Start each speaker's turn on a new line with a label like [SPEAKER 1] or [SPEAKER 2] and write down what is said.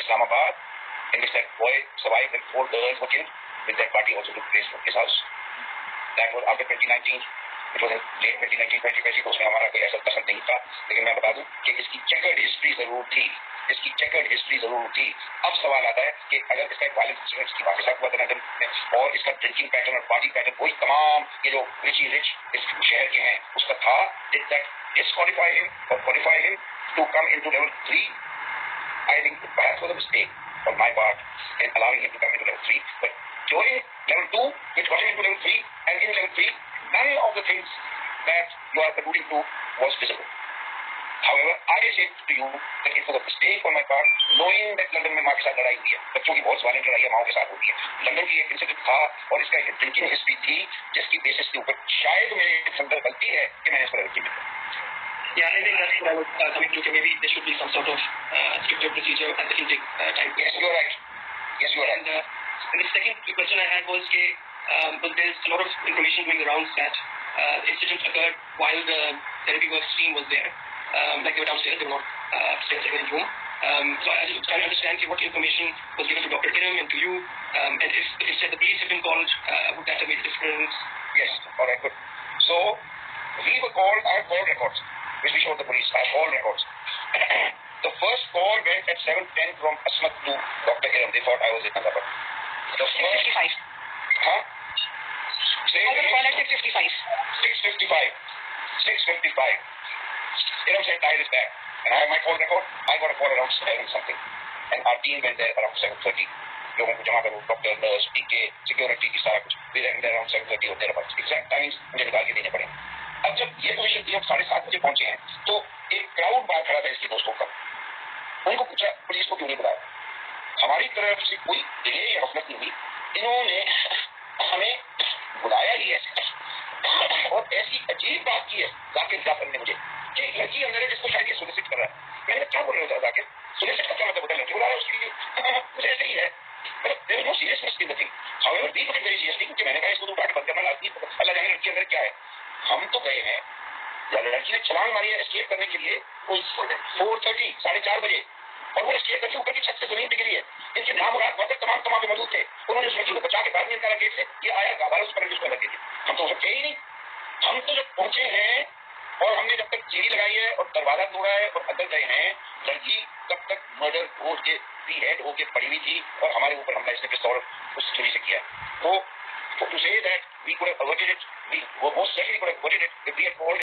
[SPEAKER 1] Islamabad, in which that boy survived and 4 girls were killed, with that party also took place from his house. That was after 2019. It was in late 2019-2020, तो उसमें हमारा कोई ऐसा पसंद नहीं था, लेकिन मैं बता दूं कि इसकी चेकर्ड हिस्ट्री जरूर थी, इसकी चेकर्ड हिस्ट्री जरूर थी। अब सवाल आता है कि अगर इसका एक वायलेंट इंसिडेंट की बात हुआ था लंदन में, और इसका ड्रिंकिंग पैटर्न और पार्टी पैटर्न वही तमाम ये जो रिच इस शहर के हैं उसका था, did that disqualify him or qualify him to come into level 3? I think perhaps was a mistake on my part in allowing him to come into level 3, but during level 2, which got him into level 3, and in level 3, none of the things that you are alluding to was visible. However, I say to you that it was a mistake on my part, knowing that London में माँ के साथ लड़ाई हुई है, बच्चों की बहुत वायलेंट लड़ाई माओ के साथ होती है। लंदन की एक इंसिडेंट था और इसका एक ड्रिंकिंग हिस्ट्री थी, जिसकी बेसिस के ऊपर शायद मेरे अंदर गलती है कि मैंने इस पर गलती की।
[SPEAKER 2] Yeah, I think that's what I was coming to. Maybe there should be some sort of stricter procedure at the intake time.
[SPEAKER 1] Yes, you're right. Yes, you're right.
[SPEAKER 2] And the second question I had was but there's a lot of information going around that incident occurred while the therapy work stream was there. Like they were downstairs, they were not upstairs in the room. So I was trying to understand what information was given to Dr. Kiram and to you, and if the police have been called, would that have made a difference?
[SPEAKER 1] Yes, all right, good. So we were called, I have call records, which we showed the police. I have call records. The first call went at 7:10 from Asmat to Dr. Kiram. They thought I was in Allahabad. The first...
[SPEAKER 2] 6:55.
[SPEAKER 1] Huh? Say
[SPEAKER 2] I was called at 6:55.
[SPEAKER 1] 6:55. 6:55. Kiram said, "Tire is back." And I have my call record. I got a call around 7 something. And our team went there around 7:30. लोगों को जमा करो, doctor, nurse, टीके, security की सारा कुछ। We went there around 7:30 और thereabouts. Exact times मुझे निकाल के देने पड़े। अब जब ये पोजीशन थी, हम 7:30 बजे पहुंचे हैं, तो एक क्राउड बाहर खड़ा था इसके दोस्तों का। उनको पूछा, पुलिस को क्यों नहीं बुलाया? हमारी तरफ से कोई डिले या गफलत नहीं हुई, इन्होंने हमें बुलाया ही ऐसे और ऐसी अजीब बात की है जाकिर जाफर ने मुझे कि एक लड़की अंदर है जिसको शायद ये सोलिसिट कर रहा है। मैंने क्या बोल रहा था जाकिर, सोलिसिट का क्या मतलब होता है? लड़की बुला रहा है उसके लिए, कुछ ऐसे ही है, मतलब there is no seriousness in the thing. However we took it very seriously, क्योंकि मैंने कहा इसको तो उठा के बंद करना लाजमी, अल्लाह जाने लड़की अंदर क्या है। हम तो गए हैं, लड़की ने छलांग मारी है एस्केप करने के लिए 4:30 4:30 बजे, और वो एस्केप करके ऊपर की छत से जमीन पे गिरी है। इनके नाम और वहां पर तमाम मौजूद थे। उन्होंने उस लड़की को बचा के बाद में निकाला गेट से, ये आया गाबार उस पर उसको लगे थे। हम तो थे ही नहीं। हम तो जब पहुंचे हैं और हमने जब तक सीढ़ी लगाई है और दरवाजा तोड़ा है और अंदर गए हैं, लड़की तब तक मर्डर हो के हेड होके पड़ी हुई थी और हमारे ऊपर हमला इसने पिस्तौल उस छुरी से किया। तो to say that we could have averted it, we most certainly could have averted it if we had called